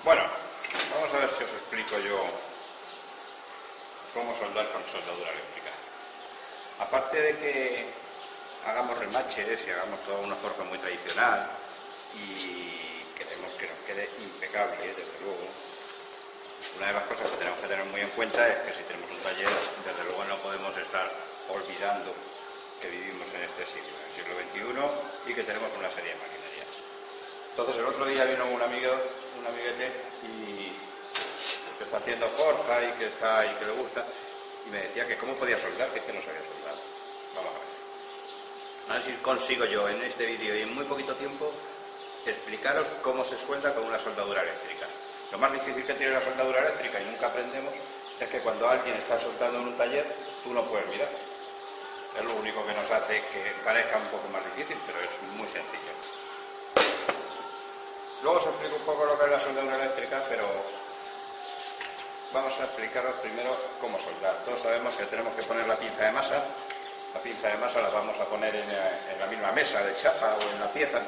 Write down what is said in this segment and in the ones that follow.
Bueno, vamos a ver si os explico yo cómo soldar con soldadura eléctrica. Aparte de que hagamos remaches y hagamos toda una forja muy tradicional y queremos que nos quede impecable, desde luego, una de las cosas que tenemos que tener muy en cuenta es que si tenemos un taller, desde luego no podemos estar olvidando que vivimos en este siglo, en el siglo XXI, y que tenemos una serie de maquinarias. Entonces el otro día vino un amiguete que está haciendo forja y que le gusta, y me decía que cómo podía soldar, que es que no sabía soldar. Vamos a ver si consigo yo en este vídeo y en muy poquito tiempo explicaros cómo se suelda con una soldadura eléctrica. Lo más difícil que tiene la soldadura eléctrica, y nunca aprendemos, es que cuando alguien está soldando en un taller, tú no puedes mirar. Es lo único que nos hace que parezca un poco más difícil, pero es muy sencillo. Luego os explico un poco lo que es la soldadura eléctrica, pero vamos a explicaros primero cómo soldar. Todos sabemos que tenemos que poner la pinza de masa. La pinza de masa la vamos a poner en la misma mesa de chapa o en la pieza.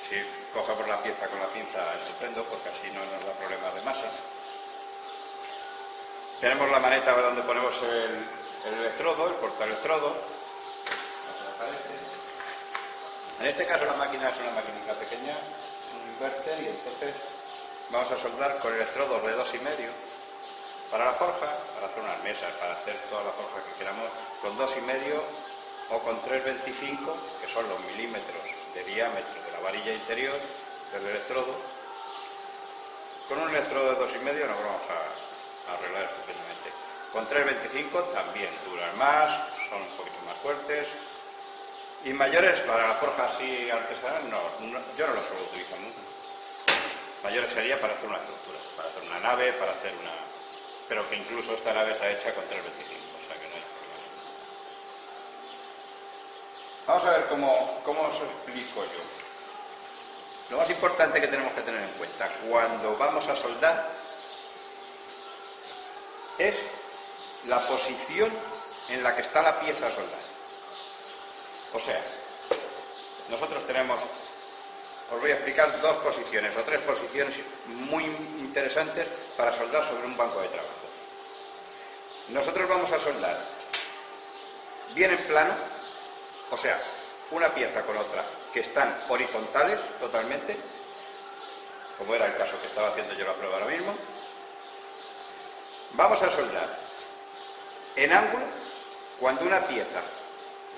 Si cogemos la pieza con la pinza, estupendo, porque así no nos da problemas de masa. Tenemos la maneta donde ponemos el electrodo, el portaelectrodo. Vamos a dejar este. En este caso la máquina es una maquinita pequeña, un inverter, y entonces vamos a soldar con electrodos de 2,5 para la forja, para hacer unas mesas, para hacer toda la forja que queramos, con 2,5 o con 3,25, que son los milímetros de diámetro de la varilla interior del electrodo. Con un electrodo de 2,5 nos vamos a arreglar estupendamente. Con 3,25 también duran más, son un poquito más fuertes. Y mayores para la forja así artesanal, yo no los suelo utilizar nunca. Mayores sería para hacer una estructura, para hacer una nave, para hacer una... Pero que incluso esta nave está hecha con 3,25, o sea que no hay problema. Vamos a ver cómo os explico yo. Lo más importante que tenemos que tener en cuenta cuando vamos a soldar es la posición en la que está la pieza a soldar. O sea, nosotros tenemos, os voy a explicar 2 posiciones o 3 posiciones muy interesantes para soldar sobre un banco de trabajo. Nosotros vamos a soldar bien en plano, o sea, una pieza con otra que están horizontales totalmente, como era el caso que estaba haciendo yo la prueba ahora mismo. Vamos a soldar en ángulo cuando una pieza,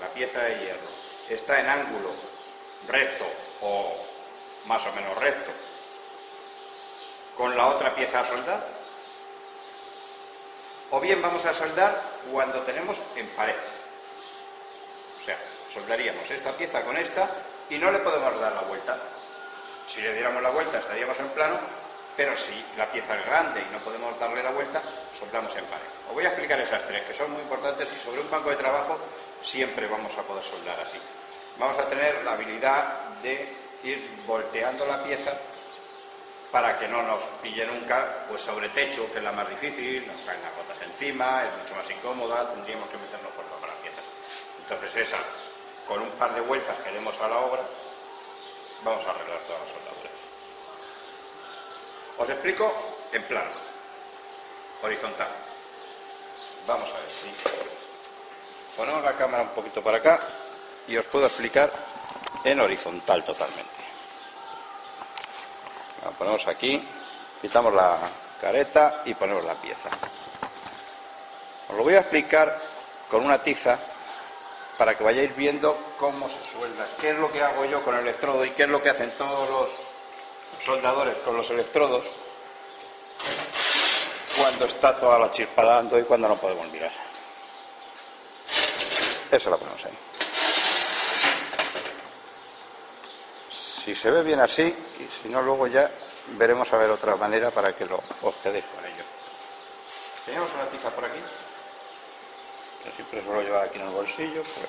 la pieza de hierro, está en ángulo recto o más o menos recto con la otra pieza a soldar, o bien vamos a soldar cuando tenemos en pared. O sea, soldaríamos esta pieza con esta y no le podemos dar la vuelta. Si le diéramos la vuelta estaríamos en plano, pero si la pieza es grande y no podemos darle la vuelta, soldamos en pared. Os voy a explicar esas 3 que son muy importantes, y sobre un banco de trabajo siempre vamos a poder soldar así. Vamos a tener la habilidad de ir volteando la pieza para que no nos pille nunca pues sobre techo, que es la más difícil, nos caen las gotas encima, es mucho más incómoda, tendríamos que meternos por debajo de la pieza. Entonces esa, con un par de vueltas que demos a la obra, vamos a arreglar todas las soldaduras. Os explico en plano, horizontal. Vamos a ver si ponemos la cámara un poquito para acá y os puedo explicar en horizontal totalmente. La ponemos aquí, quitamos la careta y ponemos la pieza. Os lo voy a explicar con una tiza para que vayáis viendo cómo se suelda, qué es lo que hago yo con el electrodo y qué es lo que hacen todos los soldadores con los electrodos cuando está toda la chispa dando y cuando no podemos mirar. Eso lo ponemos ahí. Si se ve bien así, y si no, luego ya veremos a ver otra manera para que os quedéis con ello. Tenemos una tiza por aquí, que siempre suelo llevar aquí en el bolsillo, pues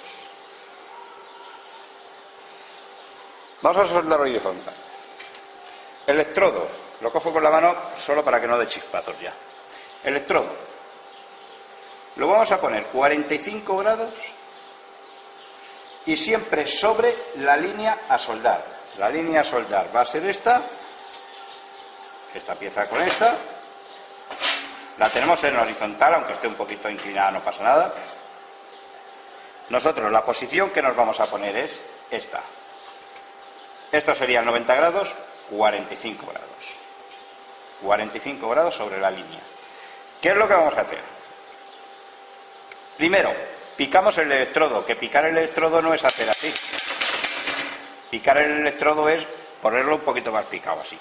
vamos a soldar horizontal. Electrodo, lo cojo con la mano solo para que no dé chispazos ya. Electrodo, lo vamos a poner 45 grados y siempre sobre la línea a soldar. La línea a soldar va a ser esta esta pieza con esta. La tenemos en horizontal, aunque esté un poquito inclinada no pasa nada. Nosotros la posición que nos vamos a poner es esta. Esto sería 90 grados, 45 grados. 45 grados sobre la línea. ¿Qué es lo que vamos a hacer? Primero, picamos el electrodo, que picar el electrodo no es hacer así. Picar el electrodo es ponerlo un poquito más picado así.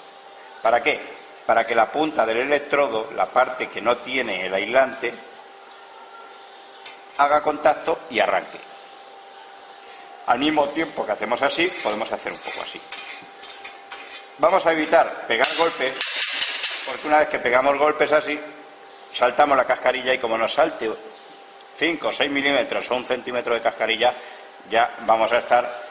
¿Para qué? Para que la punta del electrodo, la parte que no tiene el aislante, haga contacto y arranque. Al mismo tiempo que hacemos así, podemos hacer un poco así. Vamos a evitar pegar golpes, porque una vez que pegamos golpes así, saltamos la cascarilla y como nos salte 5 o 6 milímetros o 1 centímetro de cascarilla, ya vamos a estar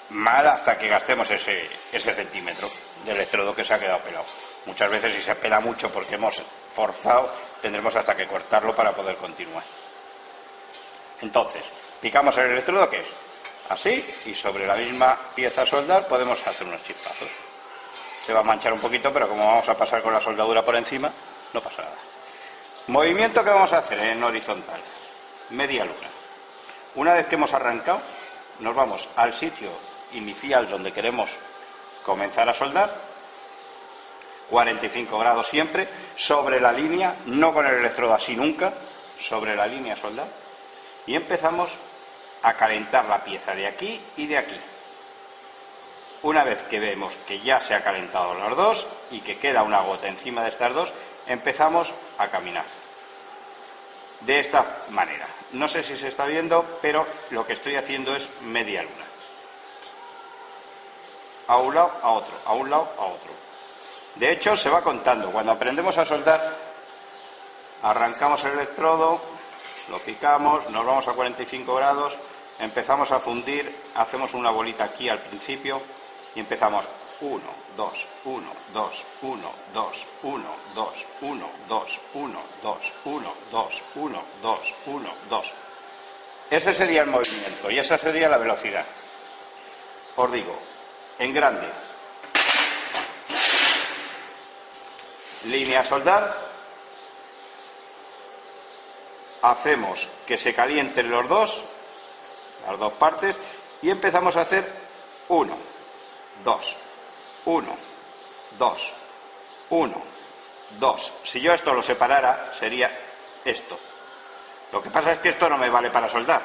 mal hasta que gastemos ese centímetro de electrodo que se ha quedado pelado. Muchas veces si se pela mucho porque hemos forzado, tendremos hasta que cortarlo para poder continuar. Entonces, picamos el electrodo, que es así, y sobre la misma pieza a soldar podemos hacer unos chispazos. Se va a manchar un poquito, pero como vamos a pasar con la soldadura por encima, no pasa nada. Movimiento que vamos a hacer en horizontal, media luna. Una vez que hemos arrancado, nos vamos al sitio inicial donde queremos comenzar a soldar, 45 grados siempre, sobre la línea, no con el electrodo así nunca, sobre la línea a soldar, y empezamos a calentar la pieza de aquí y de aquí. Una vez que vemos que ya se ha calentado las dos y que queda una gota encima de estas dos, empezamos a caminar. De esta manera. No sé si se está viendo, pero lo que estoy haciendo es media luna. A un lado, a otro, a un lado, a otro. De hecho, se va contando. Cuando aprendemos a soldar, arrancamos el electrodo, lo picamos, nos vamos a 45 grados, empezamos a fundir, hacemos una bolita aquí al principio y empezamos 1, 2, 1, 2, 1, 2, 1, 2, 1, 2, 1, 2, 1, 2, 1, 2, 1, 2. Ese sería el movimiento y esa sería la velocidad. Os digo, en grande. Línea a soldar. Hacemos que se calienten los dos, las dos partes, y empezamos a hacer 1, 2, 1, 2, 1, 2. Si yo esto lo separara, sería esto. Lo que pasa es que esto no me vale para soldar.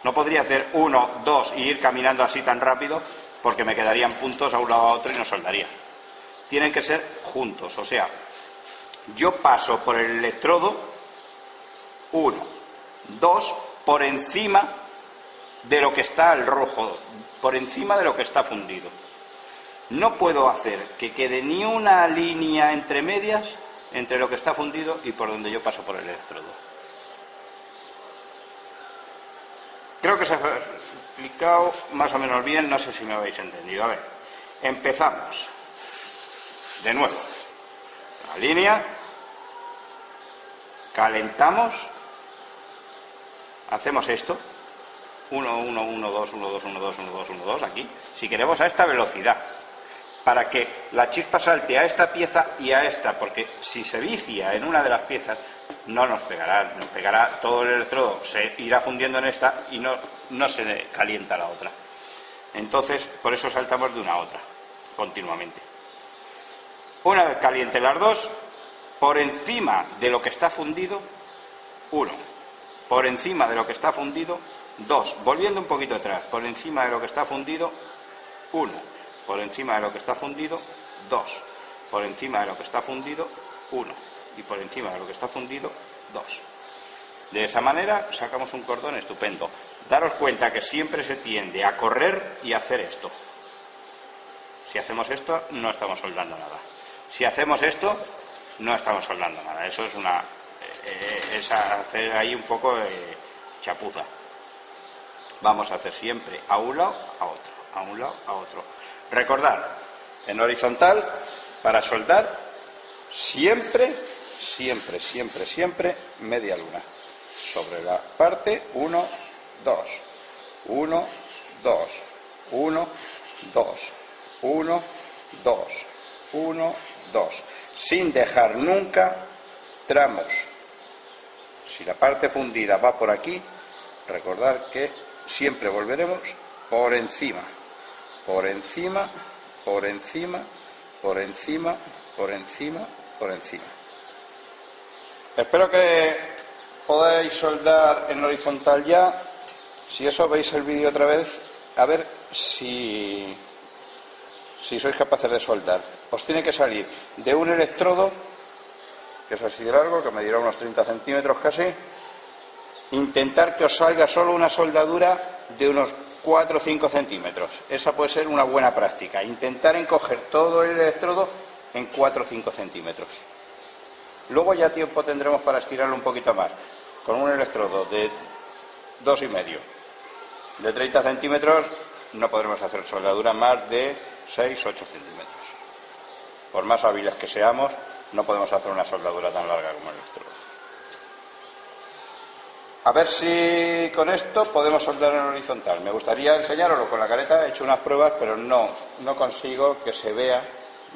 No podría hacer 1, 2 y ir caminando así tan rápido porque me quedarían puntos a un lado a otro y no soldaría. Tienen que ser juntos, o sea, yo paso por el electrodo 1, 2, por encima de lo que está el rojo, por encima de lo que está fundido. No puedo hacer que quede ni una línea entre medias entre lo que está fundido y por donde yo paso por el electrodo. Creo que se ha explicado más o menos bien, no sé si me habéis entendido. A ver, empezamos de nuevo. La línea, calentamos, hacemos esto, 1, 1, 1, 2, 1, 2, 1, 2, 1, 2, 1, 2, aquí, si queremos a esta velocidad, para que la chispa salte a esta pieza y a esta, porque si se vicia en una de las piezas, no nos pegará todo el electrodo, se irá fundiendo en esta y no se calienta la otra. Entonces, por eso saltamos de una a otra, continuamente. Una vez caliente las dos, por encima de lo que está fundido, 1, por encima de lo que está fundido, 2, volviendo un poquito atrás, por encima de lo que está fundido, 1, por encima de lo que está fundido, 2, por encima de lo que está fundido, 1. Y por encima de lo que está fundido, 2. De esa manera sacamos un cordón estupendo. Daros cuenta que siempre se tiende a correr y a hacer esto. Si hacemos esto, no estamos soldando nada. Si hacemos esto, no estamos soldando nada. Eso es hacer ahí un poco de chapuza. Vamos a hacer siempre a un lado, a otro, a un lado, a otro. Recordad, en horizontal, para soldar, siempre media luna. Sobre la parte 1, 2, 1, 2, 1, 2, 1, 2, 1, 2, sin dejar nunca tramos. Si la parte fundida va por aquí, recordad que siempre volveremos por encima, por encima, por encima, por encima, por encima, por encima. Espero que podáis soldar en horizontal ya. Si eso, veis el vídeo otra vez, a ver si sois capaces de soldar. Os tiene que salir de un electrodo, que es así de largo, que medirá unos 30 centímetros casi. Intentar que os salga solo una soldadura de unos 4 o 5 centímetros. Esa puede ser una buena práctica. Intentar encoger todo el electrodo en 4 o 5 centímetros. Luego ya tiempo tendremos para estirarlo un poquito más. Con un electrodo de 2,5, de 30 centímetros, no podremos hacer soldadura más de 6 o 8 centímetros. Por más hábiles que seamos, no podemos hacer una soldadura tan larga como el electrodo. A ver si con esto podemos soldar en horizontal. Me gustaría enseñaroslo con la careta. He hecho unas pruebas, pero no consigo que se vea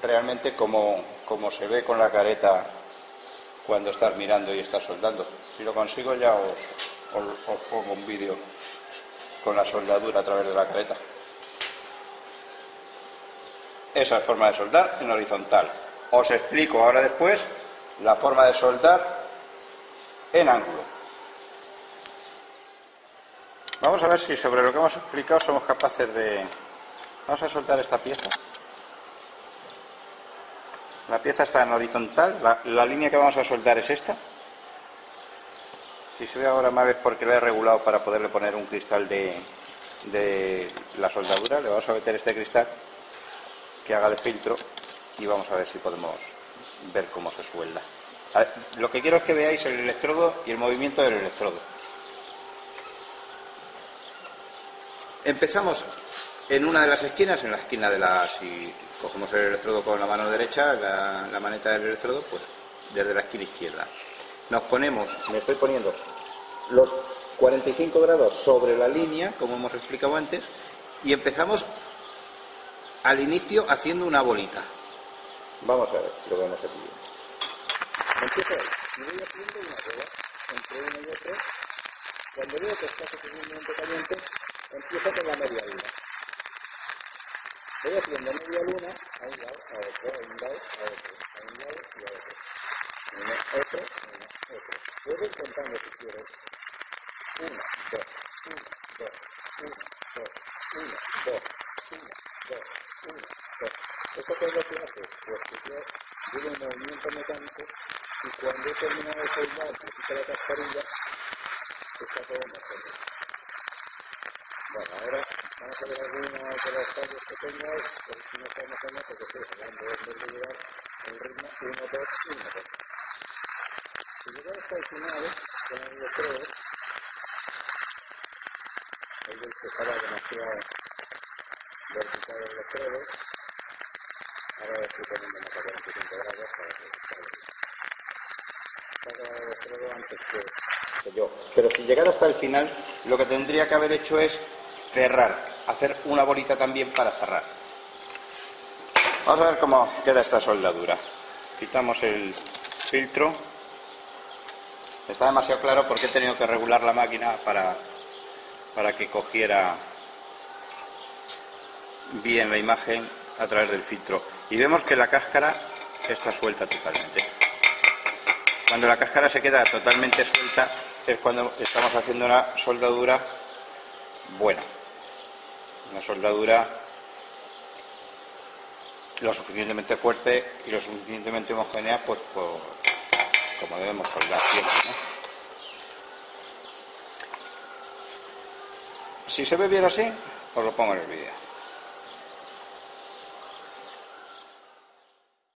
realmente como se ve con la careta cuando estás mirando y estás soldando. Si lo consigo ya os pongo un vídeo con la soldadura a través de la careta. Esa es forma de soldar en horizontal. Os explico ahora después la forma de soldar en ángulo. Vamos a ver si sobre lo que hemos explicado somos capaces de... Vamos a soltar esta pieza. La pieza está en horizontal, la línea que vamos a soldar es esta. Si se ve ahora mal es porque la he regulado para poderle poner un cristal de la soldadura. Le vamos a meter este cristal que haga de filtro y vamos a ver si podemos ver cómo se suelda. Lo que quiero es que veáis el electrodo y el movimiento del electrodo. Empezamos en una de las esquinas, en la esquina de la... Si cogemos el electrodo con la mano derecha, la maneta del electrodo, pues desde la esquina izquierda. Me estoy poniendo los 45 grados sobre la línea, como hemos explicado antes, y empezamos al inicio haciendo una bolita. Vamos a ver si lo vemos aquí. Empiezo ahí, y voy haciendo una bola entre uno y otro. Cuando veo que está suficientemente caliente, empiezo con la media luna. Voy haciendo media luna a un lado, a otro, a un lado, a otro, a un lado y a otro. Uno, otro, otro. Puedo ir contando si quieres. 1, 2, 1, 2, 1, 2, 1, 2, 1, 2, 1, 2. ¿Esto qué es lo que hace? Pues que yo llevo un movimiento mecánico y cuando he terminado de soldar, me quito la cascarilla, está todo mejor. Bueno, ahora vamos a ver algunos de los fallos que tengo, por si no estamos en esto, que estoy hablando de llevar el ritmo 1, 2, 1, 2. Si llegar hasta el final, con el electrodo, el del que estaba demasiado vertical el electrodo, ahora lo estoy poniendo más a 45 grados para que salga el electrodo antes que yo. Pero si llegara hasta el final, lo que tendría que haber hecho es cerrar, hacer una bolita también para cerrar. Vamos a ver cómo queda esta soldadura. Quitamos el filtro. Está demasiado claro porque he tenido que regular la máquina para que cogiera bien la imagen a través del filtro. Y vemos que la cáscara está suelta totalmente. Cuando la cáscara se queda totalmente suelta es cuando estamos haciendo una soldadura buena. Una soldadura lo suficientemente fuerte y lo suficientemente homogénea, pues como debemos soldar siempre, ¿no? Si se ve bien así, os lo pongo en el vídeo.